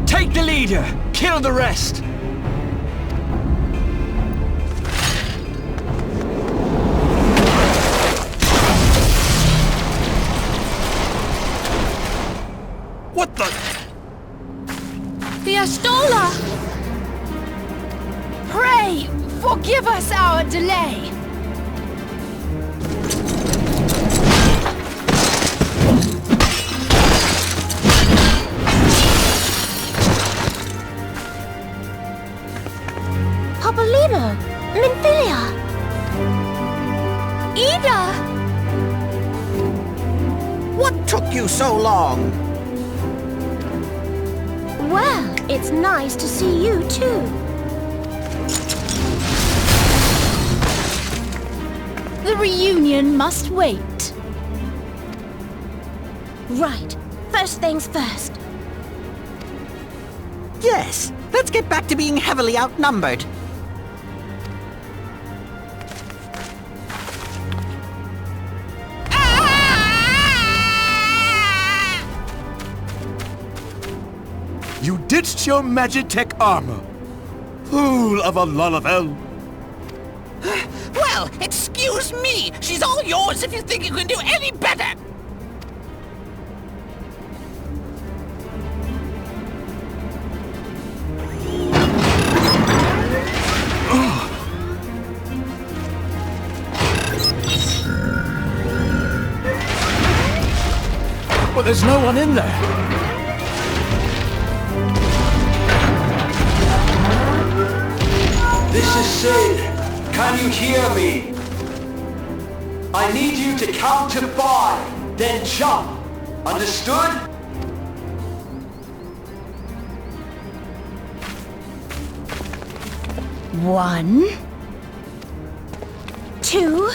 Take the leader! Kill the rest! What the? The Astola! Pray, forgive us our delay! Papolimo! Minfilia! Ida! What took you so long? Well, it's nice to see you too. The reunion must wait. Right. First things first. Yes, let's get back to being heavily outnumbered. You ditched your Magitech armor. Fool of a Lullavel. Well, excuse me! She's all yours if you think you can do any better! But there's no one in there. This is Sid. Can you hear me? I need you to count to 5, then jump. Understood? One, 2,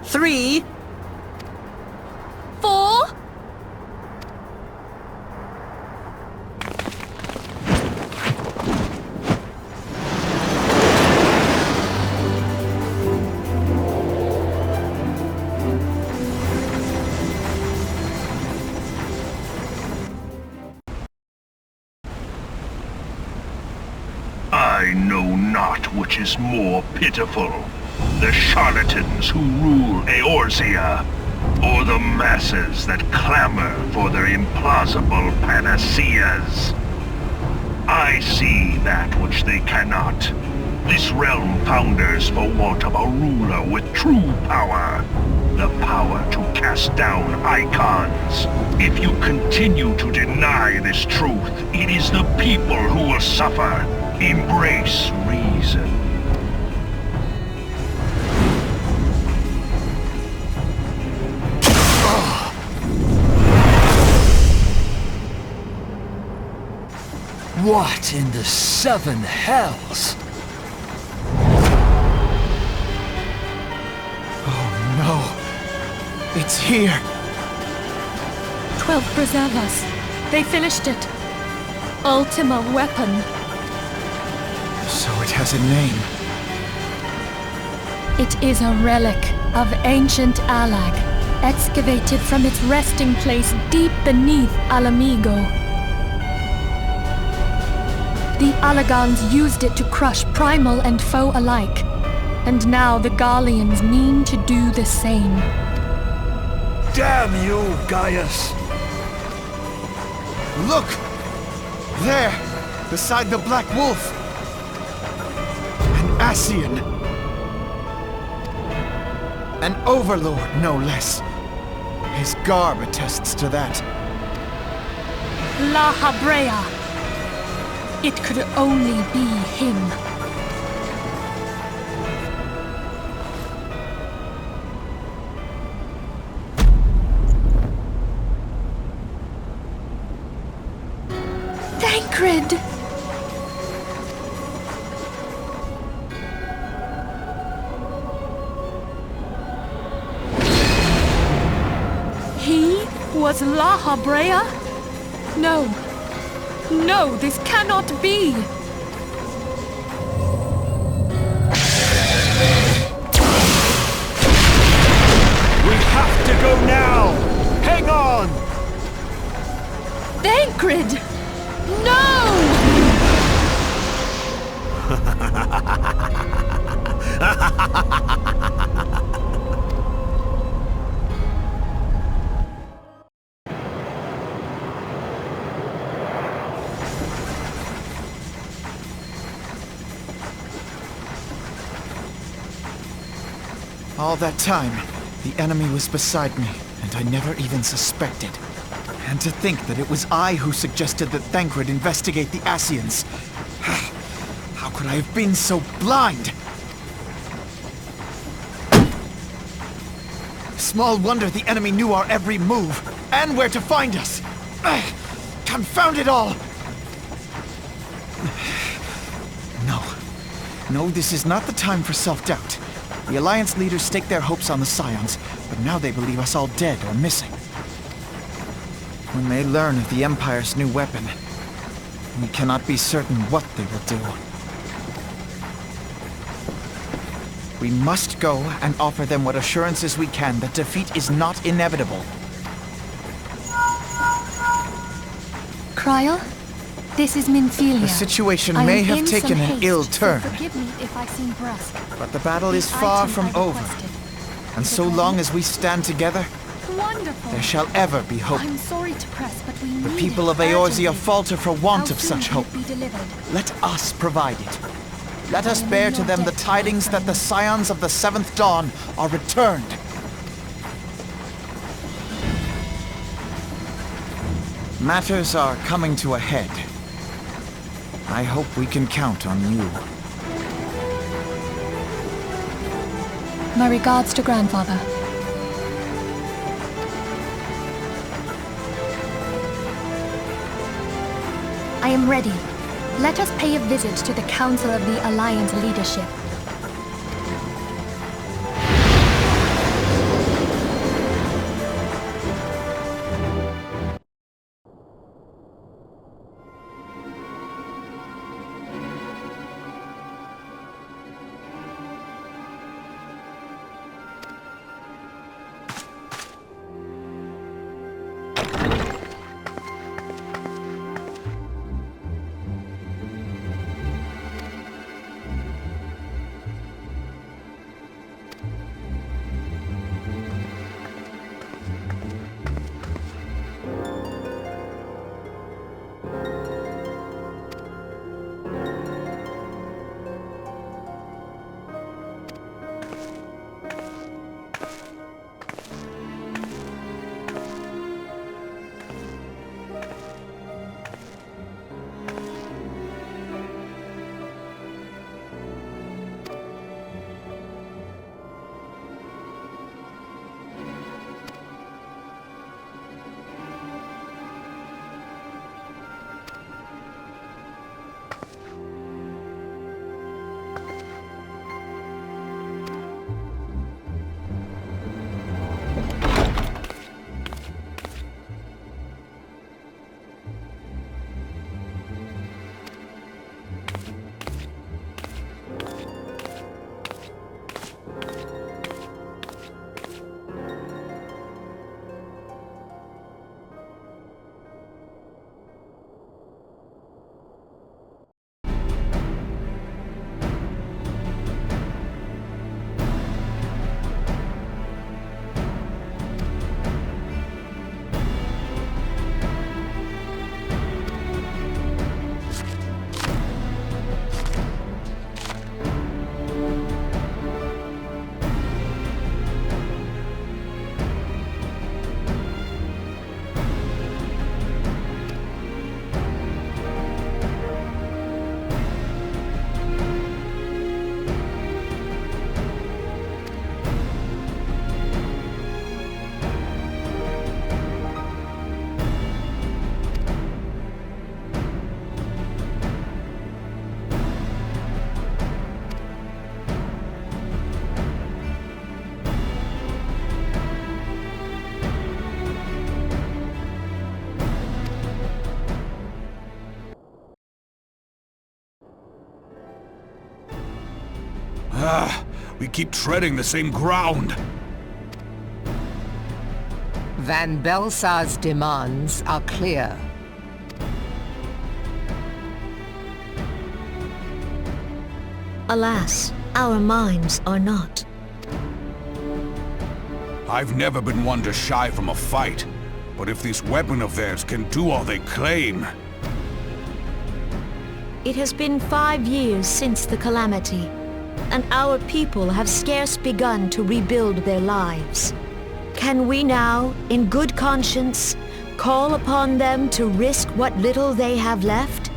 3, 4. I know not which is more pitiful, the charlatans who rule Eorzea, or the masses that clamor for their implausible panaceas. I see that which they cannot, This realm founders for want of a ruler with true power. The power to cast down icons. If you continue to deny this truth, it is the people who will suffer. Embrace reason. What in the seven hells? Oh no. It's here. 12 preservers. They finished it. Ultima weapon. So it has a name. It is a relic of ancient Alag, excavated from its resting place deep beneath Alamigo. The Alagans used it to crush primal and foe alike, and now the Garleans mean to do the same. Damn you, Gaius! Look! There, beside the Black Wolf! An Ascian! An overlord, no less. His garb attests to that. La Habrea! It could only be him. Thancred! He was La Habrea? No. No, this cannot be! We have to go now! Hang on! Thancred! No! All that time, the enemy was beside me, and I never even suspected. And to think that it was I who suggested that Thancred investigate the Ascians. How could I have been so blind? Small wonder the enemy knew our every move, and where to find us. Confound it all! No, this is not the time for self-doubt. The Alliance leaders staked their hopes on the Scions, but now they believe us all dead or missing. When they learn of the Empire's new weapon, we cannot be certain what they will do. We must go and offer them what assurances we can that defeat is not inevitable. Cryle, this is Minfilia. The situation I may am have in taken some an haste, ill so turn, forgive me if I seem brusque. but the battle is The far item from I over. requested. And Is so it long ready? as we stand together, Wonderful. there shall ever be hope. I'm sorry to press, but we The need people it of Eorzea urgently. falter for want How of soon such can hope. it be delivered? Let us provide it. Let us I am bear in to your them the debt, my tidings that the friend. Scions of the Seventh Dawn are returned. Matters are coming to a head. I hope we can count on you. My regards to grandfather. I am ready. Let us pay a visit to the Council of the Alliance leadership. We keep treading the same ground. Van Belsar's demands are clear. Alas, our minds are not. I've never been one to shy from a fight, but if this weapon of theirs can do all they claim... It has been 5 years since the calamity, and our people have scarce begun to rebuild their lives. Can we now, in good conscience, call upon them to risk what little they have left?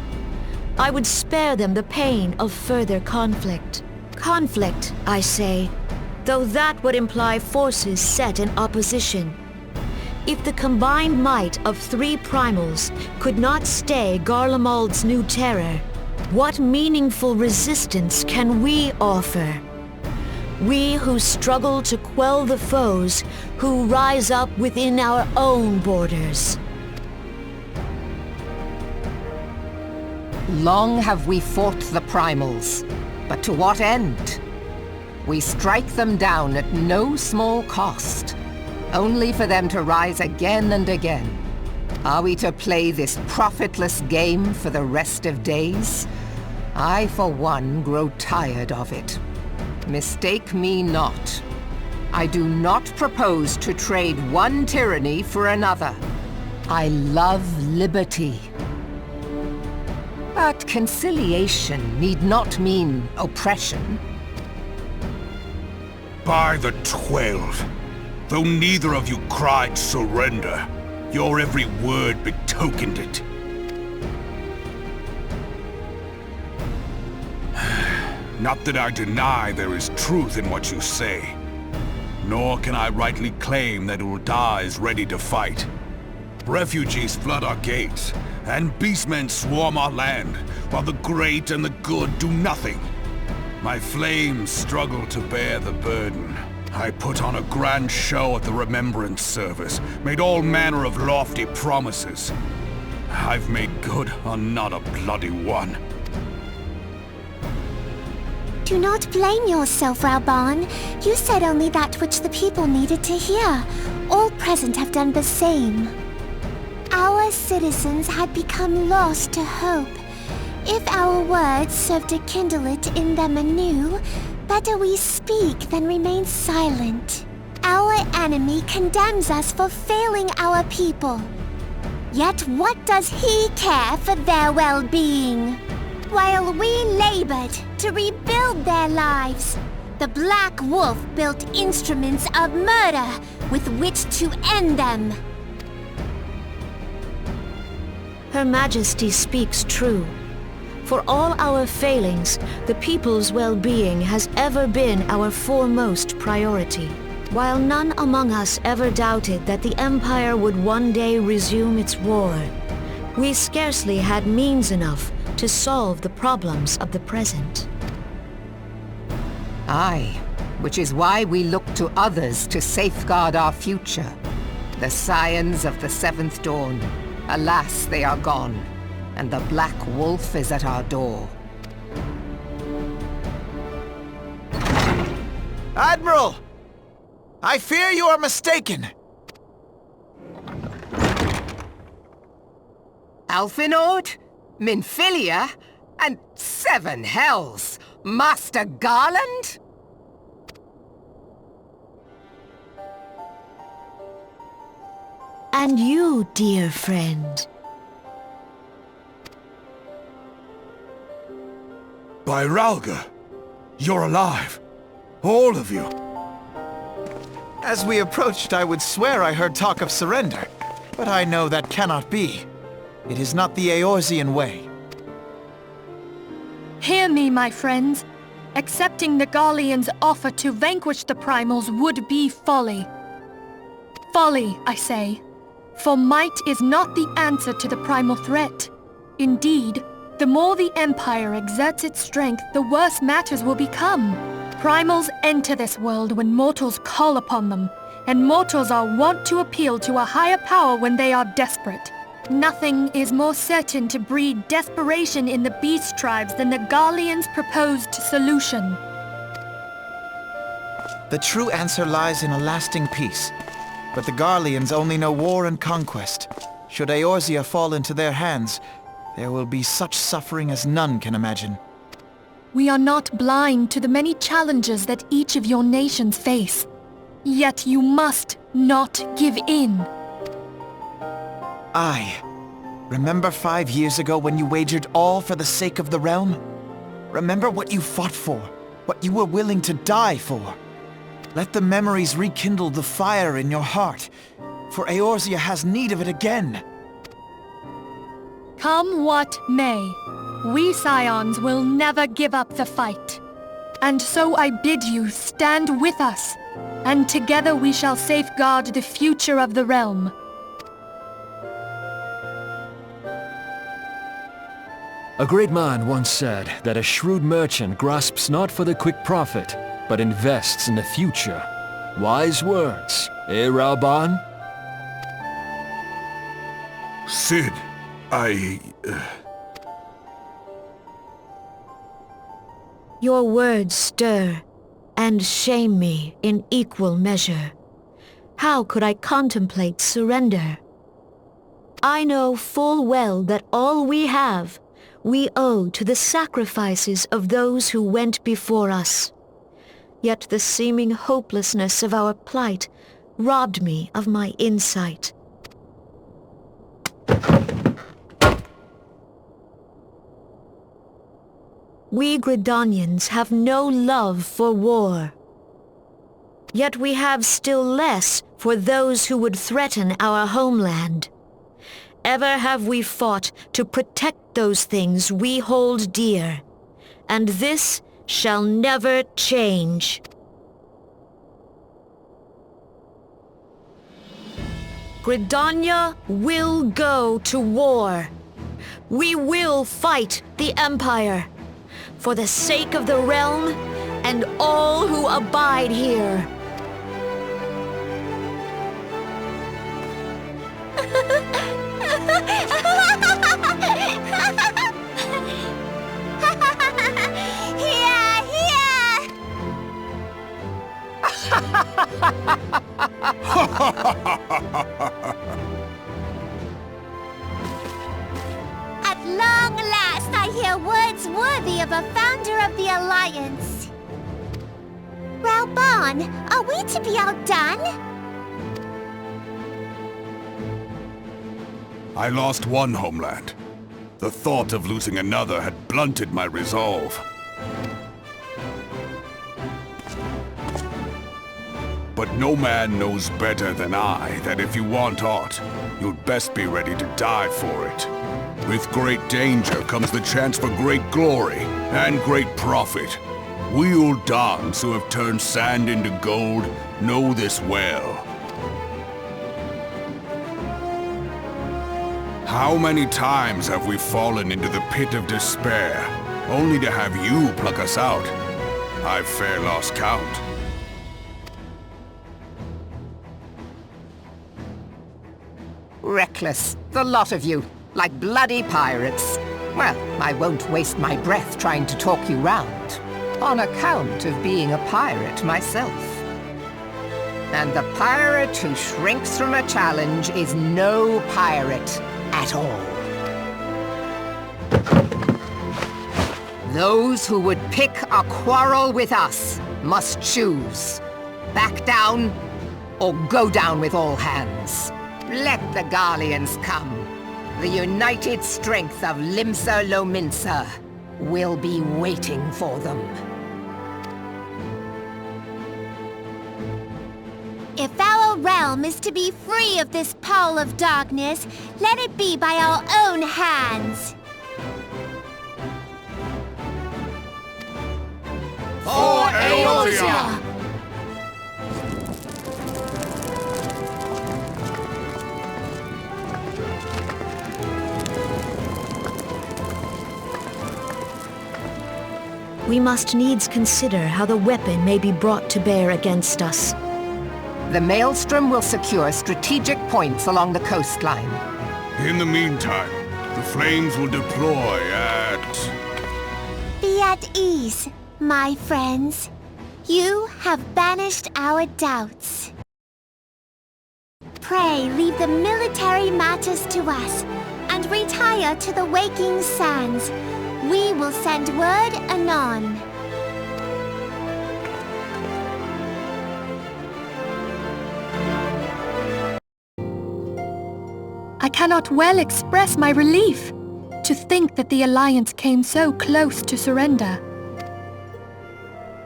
I would spare them the pain of further conflict. Conflict, I say, though that would imply forces set in opposition. If the combined might of 3 primals could not stay Garlemald's new terror, what meaningful resistance can we offer? We who struggle to quell the foes who rise up within our own borders. Long have we fought the primals, but to what end? We strike them down at no small cost, only for them to rise again and again. Are we to play this profitless game for the rest of days? I, for one, grow tired of it. Mistake me not. I do not propose to trade one tyranny for another. I love liberty. But conciliation need not mean oppression. By the 12, though neither of you cried surrender, your every word betokened it. Not that I deny there is truth in what you say, nor can I rightly claim that Ul'dah is ready to fight. Refugees flood our gates, and beastmen swarm our land, while the great and the good do nothing. My flames struggle to bear the burden. I put on a grand show at the Remembrance Service, made all manner of lofty promises. I've made good on not a bloody one. Do not blame yourself, Raubahn. You said only that which the people needed to hear. All present have done the same. Our citizens had become lost to hope. If our words serve to kindle it in them anew, better we speak than remain silent. Our enemy condemns us for failing our people. Yet what does he care for their well-being? While we labored to rebuild their lives, the Black Wolf built instruments of murder with which to end them. Her Majesty speaks true. For all our failings, the people's well-being has ever been our foremost priority. While none among us ever doubted that the Empire would one day resume its war, we scarcely had means enough to solve the problems of the present. Aye, which is why we look to others to safeguard our future. The Scions of the Seventh Dawn. Alas, they are gone, and the Black Wolf is at our door. Admiral! I fear you are mistaken! Alphinaud? Minfilia? And 7 hells! Master Garland? And you, dear friend. By Ralga, you're alive. All of you. As we approached, I would swear I heard talk of surrender, but I know that cannot be. It is not the Eorzean way. Hear me, my friends. Accepting the Garlean's offer to vanquish the Primals would be folly. Folly, I say. For might is not the answer to the primal threat. Indeed, the more the Empire exerts its strength, the worse matters will become. Primals enter this world when mortals call upon them, and mortals are wont to appeal to a higher power when they are desperate. Nothing is more certain to breed desperation in the beast tribes than the Garlean's proposed solution. The true answer lies in a lasting peace. But the Garleans only know war and conquest. Should Eorzea fall into their hands, there will be such suffering as none can imagine. We are not blind to the many challenges that each of your nations face. Yet you must not give in. Remember 5 years ago when you wagered all for the sake of the realm? Remember what you fought for, what you were willing to die for. Let the memories rekindle the fire in your heart, for Eorzea has need of it again. Come what may, we Scions will never give up the fight. And so I bid you stand with us, and together we shall safeguard the future of the realm. A great man once said that a shrewd merchant grasps not for the quick profit, but invests in the future. Wise words, eh, Realm? Cid, Your words stir and shame me in equal measure. How could I contemplate surrender? I know full well that all we have, we owe to the sacrifices of those who went before us. Yet the seeming hopelessness of our plight robbed me of my insight. We Gridanians have no love for war. Yet we have still less for those who would threaten our homeland. Ever have we fought to protect those things we hold dear, and this shall never change. Gridania will go to war. We will fight the Empire, for the sake of the realm and all who abide here. At long last, I hear words worthy of a founder of the Alliance. Reborn, are we to be outdone? I lost one homeland. The thought of losing another had blunted my resolve. But no man knows better than I that if you want aught, you'd best be ready to die for it. With great danger comes the chance for great glory and great profit. We Uldans who have turned sand into gold know this well. How many times have we fallen into the pit of despair, only to have you pluck us out? I've fair lost count. Reckless, the lot of you, like bloody pirates. Well, I won't waste my breath trying to talk you round, on account of being a pirate myself. And the pirate who shrinks from a challenge is no pirate at all. Those who would pick a quarrel with us must choose. Back down, or go down with all hands. Let the Garleans come. The united strength of Limsa Lominsa will be waiting for them. If our realm is to be free of this pall of darkness, let it be by our own hands. For Eorzea! We must needs consider how the weapon may be brought to bear against us. The Maelstrom will secure strategic points along the coastline. In the meantime, the flames will deploy at... Be at ease, my friends. You have banished our doubts. Pray leave the military matters to us, and retire to the waking sands. We will send word anon. I cannot well express my relief to think that the Alliance came so close to surrender.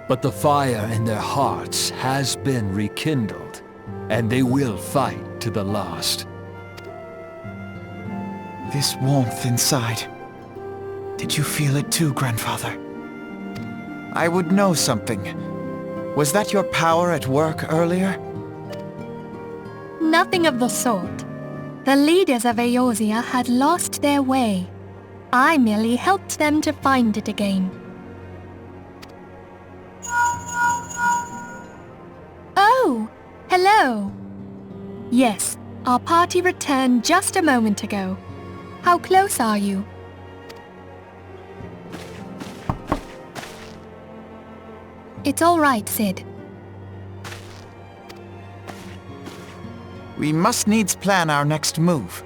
But the fire in their hearts has been rekindled, and they will fight to the last. This warmth inside. Did you feel it too, Grandfather? I would know something. Was that your power at work earlier? Nothing of the sort. The leaders of Eorzea had lost their way. I merely helped them to find it again. Oh, hello. Yes, our party returned just a moment ago. How close are you? It's all right, Sid. We must needs plan our next move.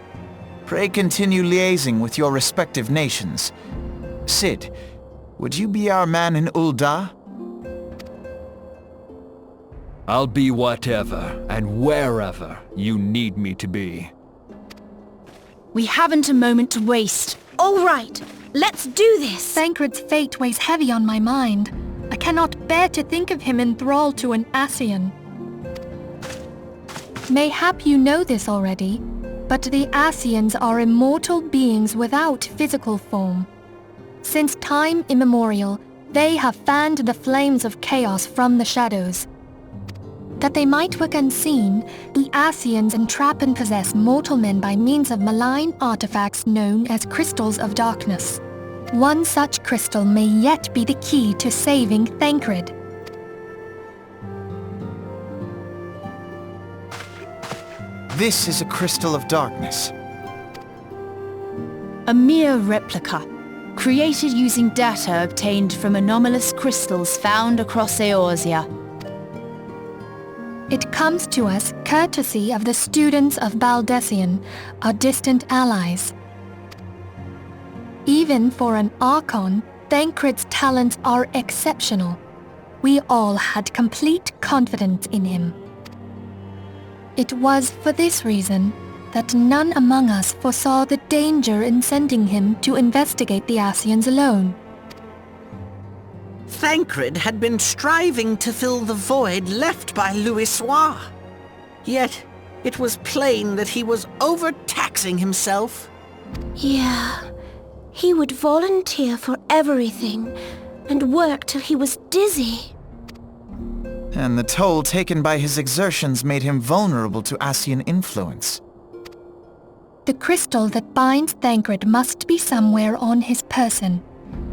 Pray continue liaising with your respective nations. Sid, would you be our man in Ul'dah? I'll be whatever and wherever you need me to be. We haven't a moment to waste. All right, let's do this! Thancred's fate weighs heavy on my mind. I cannot bear to think of him in thrall to an Ascian. Mayhap you know this already, but the Ascians are immortal beings without physical form. Since time immemorial, they have fanned the flames of chaos from the shadows. That they might work unseen, the Ascians entrap and possess mortal men by means of malign artifacts known as crystals of darkness. One such crystal may yet be the key to saving Thancred. This is a crystal of darkness. A mere replica, created using data obtained from anomalous crystals found across Eorzea. It comes to us courtesy of the students of Baldessian, our distant allies. Even for an Archon, Thancred's talents are exceptional. We all had complete confidence in him. It was for this reason that none among us foresaw the danger in sending him to investigate the Ascians alone. Thancred had been striving to fill the void left by Louisoix. Yet, it was plain that he was overtaxing himself. Yeah, he would volunteer for everything and work till he was dizzy. And the toll taken by his exertions made him vulnerable to Ascian influence. The crystal that binds Thancred must be somewhere on his person.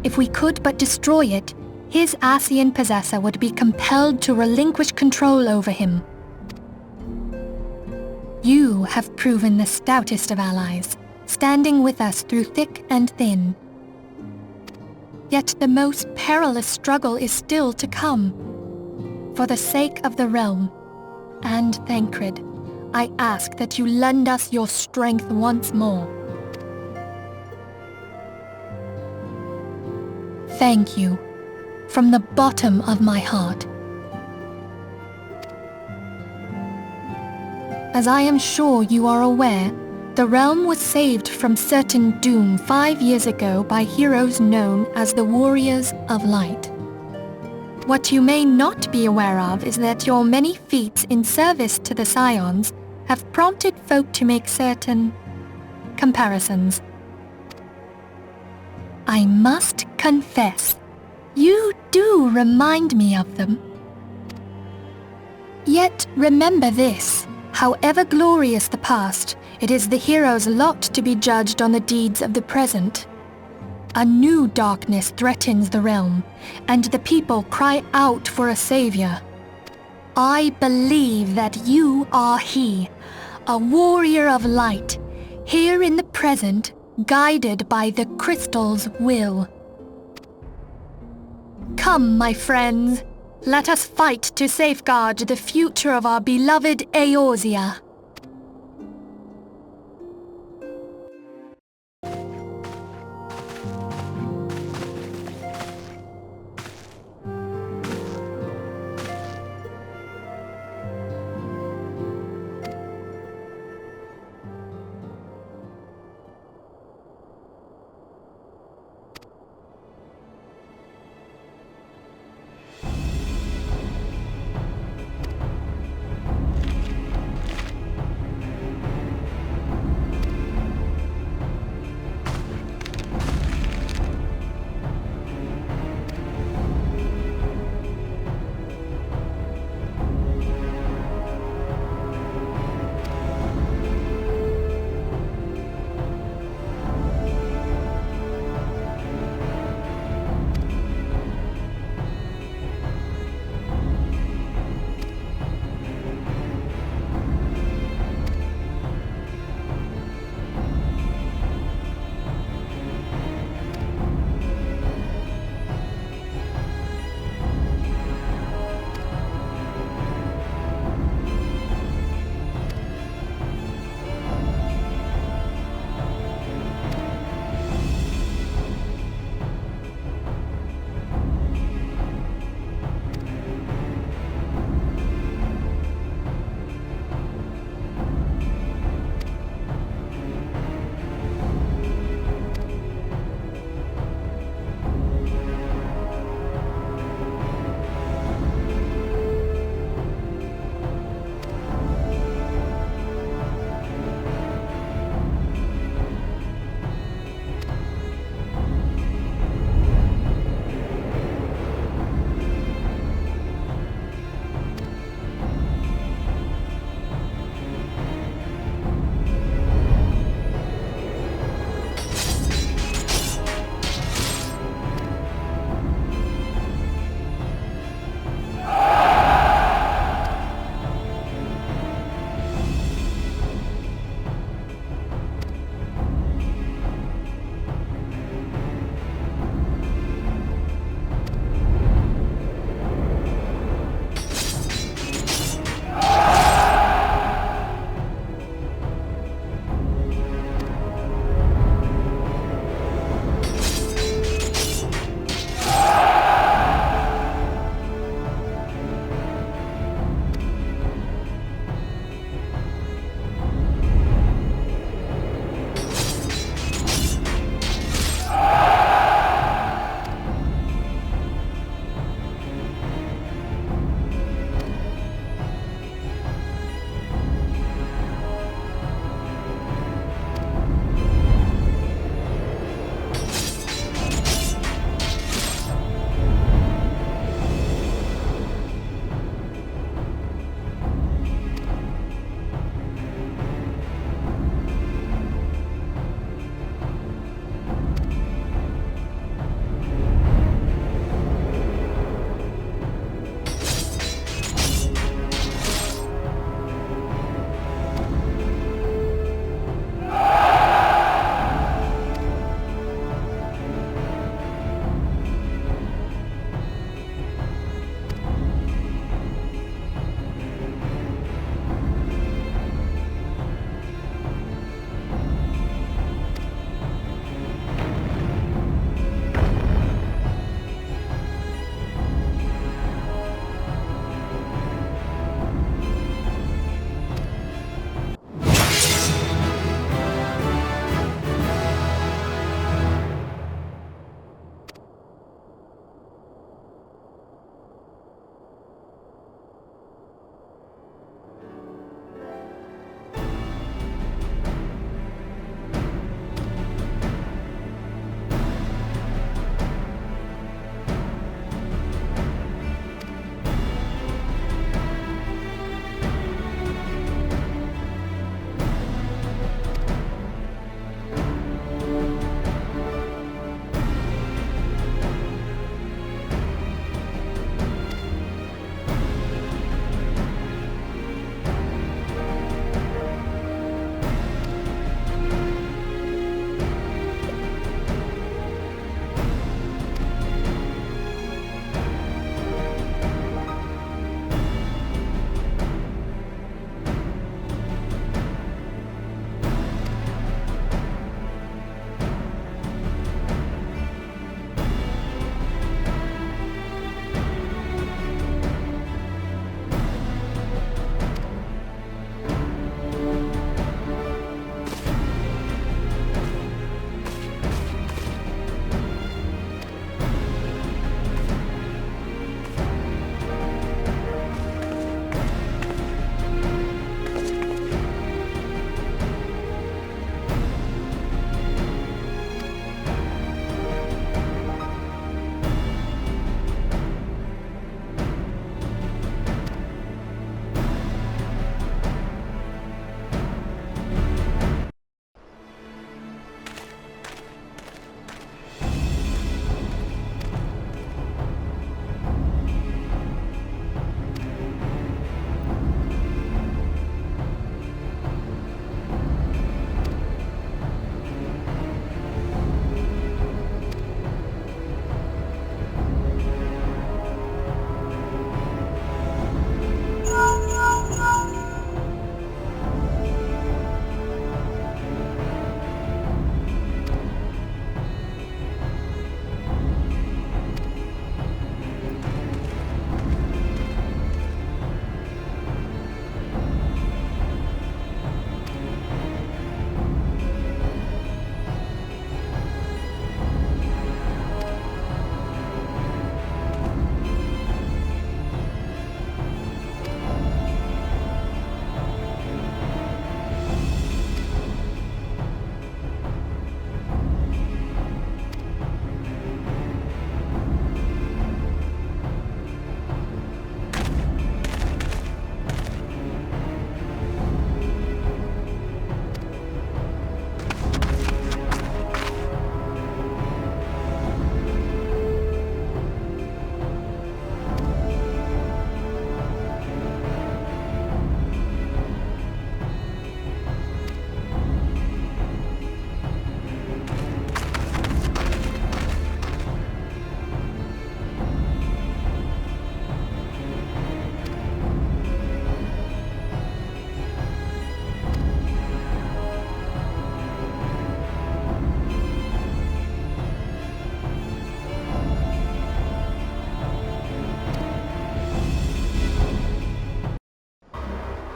If we could but destroy it, his Ascian possessor would be compelled to relinquish control over him. You have proven the stoutest of allies, standing with us through thick and thin. Yet the most perilous struggle is still to come. For the sake of the realm, and Thancred, I ask that you lend us your strength once more. Thank you, from the bottom of my heart. As I am sure you are aware, the realm was saved from certain doom 5 years ago by heroes known as the Warriors of Light. What you may not be aware of is that your many feats in service to the Scions have prompted folk to make certain comparisons. I must confess, you do remind me of them. Yet remember this, however glorious the past, it is the hero's lot to be judged on the deeds of the present. A new darkness threatens the realm, and the people cry out for a savior. I believe that you are he, a warrior of light, here in the present, guided by the crystal's will. Come, my friends, Let us fight to safeguard the future of our beloved Eorzea.